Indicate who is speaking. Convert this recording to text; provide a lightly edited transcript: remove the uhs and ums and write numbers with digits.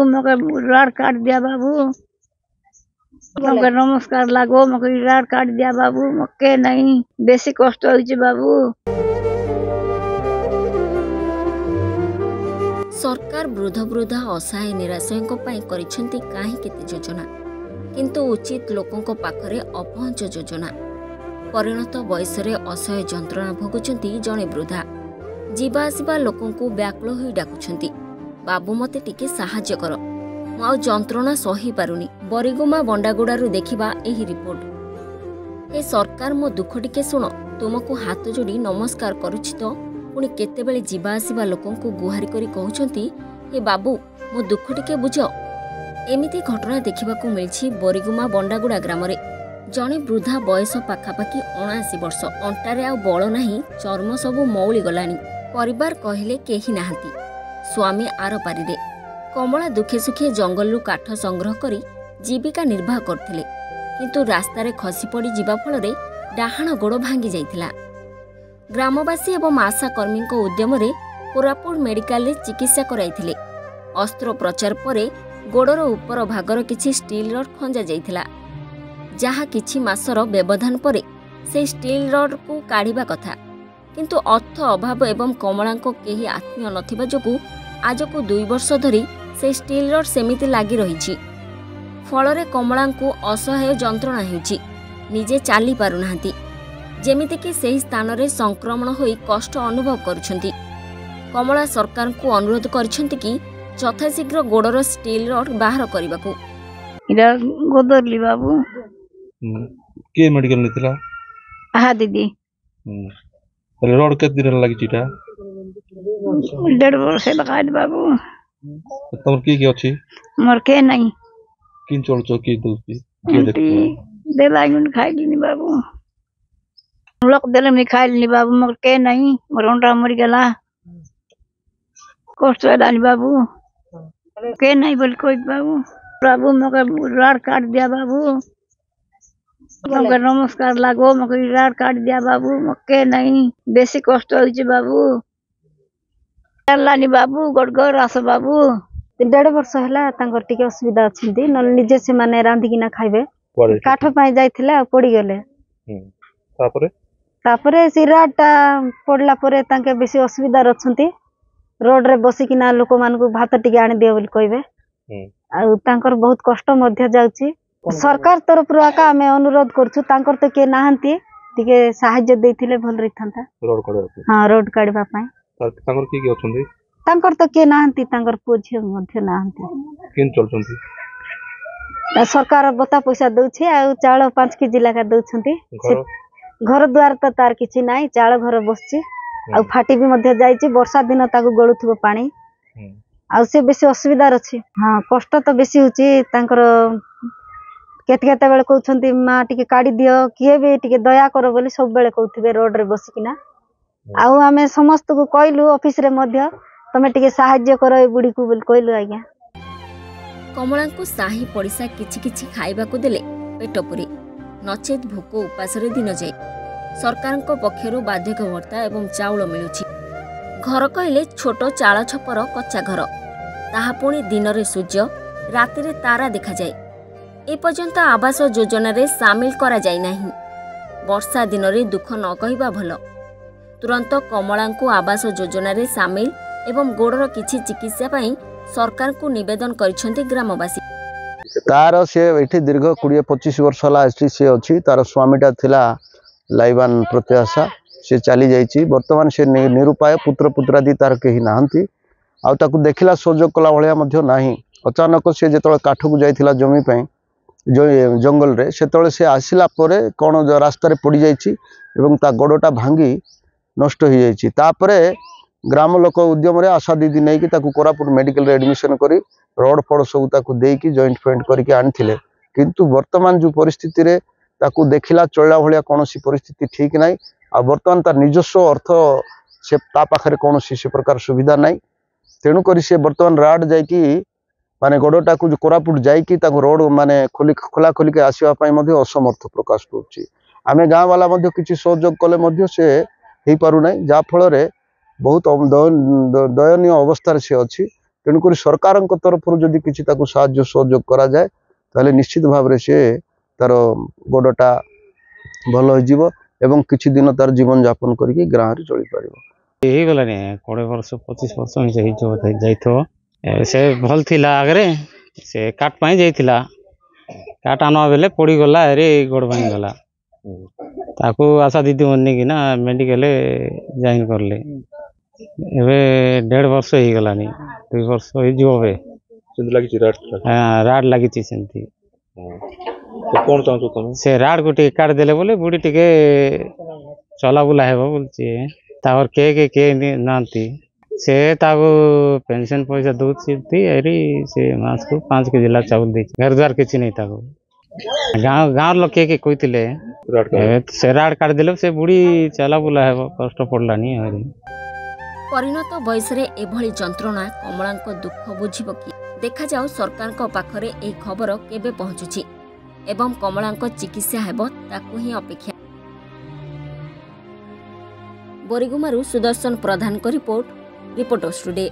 Speaker 1: बाबू मके राड काट दिया बाबू मके नमस्कार लागो मके राड काट दिया बाबू मके नहीं बेसी कष्ट होइछि बाबू।
Speaker 2: सरकार वृद्ध वृद्धा असहाय निराश्रयों करिसेंती काहे केते योजना किंतु उचित लोकों पाखरे अपहंच योजना। परिणत बयस असह्य जंत्रणा भोगुंट जड़े वृद्धा जीवा आसवा लोकंकु व्याकुल होई डाकुछंती बाबू मते टिके साहाय्य कर मु आ जंत्रणा सही पारुनी। बरिगुमा बंडागुड़ारू देखिबा एही रिपोर्ट। ए सरकार मो दुख टिके सुन तुमको हाथ जोड़ी नमस्कार करुछि तो पुणी केतेबेले जीवा आसवा लोकंकु गुहारी करी कहउछंती हे बाबू मो दुख टिके बुझ। एमिति घटना देखिबाकू मिलछि बरिगुमा बंडागुड़ा ग्राम रे। जड़े वृद्धा बयस पाखापाखि 79 वर्ष अंटारे आ बल नाही चर्म सबु मौली गलानी। परिवार कहले केही नाहांती स्वामी आर पारिरे। कमला दुखे सुखे जंगलरू काठ संग्रह करी जीविका निर्वाह करथिले किंतु रास्तार खसी पड़ी जीवा फलरे डाहाण गोड़ भांगी जाइथिला। ग्रामवासी एवं आशाकर्मी उद्यम कोरापुट मेडिकल रे चिकित्सा कराइथिले। अस्त्रोपचार परे गोड़र उपर भागर किछि स्टील रड खंजा जाइथिला जहा किछि मासर व्यवधान परे से स्टील रड को काढ़िबा कथा किंतु अर्थ अभाव एवं कमला केही आत्मीय नथिबा जोगु आज को 2 वर्ष धरी से स्टील रड सेमिति लागी रहिछि। फलरे कमला असहाय जंत्रणा हेउछि निजे चाली पारुनाहांती जेमिति कि सेही स्थान रे संक्रमण होई कष्ट अनुभव करुछंती। कमला सरकार को अनुरोध करछंती कि यथाशीघ्र गोड़र स्टील रड बाहर करबाकू।
Speaker 1: इरा गोदरली बाबू
Speaker 3: के मेडिकल नेतिला
Speaker 1: हा दीदी
Speaker 3: रोड के दिन लागि चिटा
Speaker 1: 1.5 वर्ष लगाय बाबू।
Speaker 3: तमर की अछि
Speaker 1: मोर के नहीं
Speaker 3: किन चलचो की दोस्ती के देखो
Speaker 1: दे लागुन खाइली बाबू लोक देले में खाइली बाबू मोर के नहीं मोर ओंडा मर गेला कष्ट डाली बाबू के नहीं बोल कोई बाबू। बाबू मके राड काट दिया बाबू मके नमस्कार लागो मके राड काट दिया बाबू मके नहीं बेसी कष्ट होइछि बाबू। लानी बाबू गड़गड़ आस बाबू
Speaker 4: 1.5 वर्ष हला तांकर टिके असुविधा अछिंती न निजे से माने रांधिकिना खाइबे काठ पाई जाइथिला पड़ी गेले तापरे से राडटा पड़ला परे तांके बेसी असुविधा रछंती रोड रे बसिकिना लोक मानकु भात टिके आनी दियो बोली कहबे आ तांकर बहुत कष्ट मध्य जाउची। सरकार तरफ रु आका हमें अनुरोध करछु तांकर तो के नाहंती टिके सहायता देथिले भल रहिथांता
Speaker 3: रोड काढे
Speaker 4: हां रोड काढबा पई
Speaker 3: तांकर की अछंती
Speaker 4: तांकर तो के नाहंती तांकर पोझे मध्य नाहंती
Speaker 3: किन चलचंती
Speaker 4: सरकार बता पैसा दउछे आ चावल 5 केजी लाका दउछंती घर द्वार तो तार किछि नाही चावल घर बसची आ फाटी भी मध्य जाईची वर्षा दिन ताकू गळुथबो पानी आ से बेसी असुविधा रछि। हां कष्ट तो बेसी होची तांकर केते केते बेले कहउछंती मा टिके काडी दियो किए भी टिके दया करो बोली सब बेले कहउथिबे रोड रे बसिकिना आउ आमे समस्त को कहलु ऑफिस रे मध्य तमे टिके सहाय्य करो ए बुडी को बोली कहलु आज्ञा।
Speaker 2: कमला को साही पड़िसा किछि किछि खाइबा को देले पेट पुरी नचेत भोक उपास रे दिन जाए। सरकार को पक्षरु बाध्यक भत्ता एवं चाउल मिलुछि। घर कहले छोट चाळ छपर कच्चा घर ताहा पुणी दिन रे सूर्य राति रे तारा देखा जाए। ए पर्यंत आवास योजना रे शामिल करा जाय नाही। वर्षा दिन रे दुख न कहिबा भल तुरंत कमला को आवास योजना रे शामिल एवं गोड़र किछि चिकित्सा पई सरकार को निवेदन करिसेंती ग्रामवासी।
Speaker 5: तार से एठी दीर्घ 20-25 वर्ष हला से अछि तार स्वामीटा थिला लाइबान प्रत्याशा से चली जाइछि वर्तमान से निरुपाय पुत्र पुत्रादि तार केही नाहंती आ ताकू देखिला सहयोग कला भलिया मध्ये नाही। अचानक से जेतळ काठ को जाइथिला जमी पई जो जंगल रे सेतळे से आसिला परे कोन रास्ता रे पड़ी जाइछि एवं ता गोडटा भांगी नष्ट हो जाइछि। तापरे ग्राम लोक उद्यम रे आशा दीदी नै कि ताकू कोरापुट मेडिकल रे एडमिशन करी रोड फड़ सब ताकू देई कि जॉइंट फेंट करके आनिथिले किंतु वर्तमान जो परिस्थिति रे ताकू देखिला चलला भलिया कोनोसी परिस्थिति ठीक नाही। आ वर्तमान तार निजस्व अर्थ से ता पाखरे कोनोसी से प्रकार सुविधा नाही तेणु करी से वर्तमान राड जाई कि माने गोडटा को जो कोरापुट जाई कि ताकू रोड माने खोला खोली के आसीबा पई मध्ये असमर्थ प्रकाश होछि। आमे गां वाला मध्ये किछि सहयोग कले मध्ये से हेई पारु नाही जा फल रे बहुत दयनीय अवस्था से अछि तेणुक सरकार तरफ जदि किसी साहाय्य सहयोग करा जाए ताले निश्चित भाव में सी तार गोडटा भल हो एवं किछि दिन तार जीवन यापन करके गाँव में चली पार
Speaker 6: गलानी 20 वर्ष 25 वर्ष से भल थिला आगरे से काट पाई जाइथिला काट आना बेले पड़ी गला अरे गोड़ भांगी गला ताकू आशा दीदी मनी कि ना मेडिकल जॉइन करले एबे 1.5 वर्ष हो गलानी 2 वर्ष हो जिवबे
Speaker 3: सेंती लागी
Speaker 6: राड लागी सेंती
Speaker 3: तो कोन चाहतो तुम
Speaker 6: से राड गोटे काट देले बोले बुढ़ी टिके चला बुला हेबो बोलची तावर के नांती से ताको पेंशन पैसा दउची अरे से मास को 5 केजी ला चावल दी घर द्वार किछि नहीं ताको गाँव लोक के कहते से राड काट देले से बुढ़ी चला बुला हेबो कष्ट पड़लानी हरी
Speaker 2: परिणत बयस एभली जंत्रणा कमलांक दुख बुझिब कि देखा जाऊ सरकार को पाखरे ए खबर केबे पहुँचुछि एवं कमलांक चिकित्सा हेबो ताकू ही अपेक्षा। बोरीगुमारू सुदर्शन प्रधान को रिपोर्ट रिपोर्टर्स टुडे।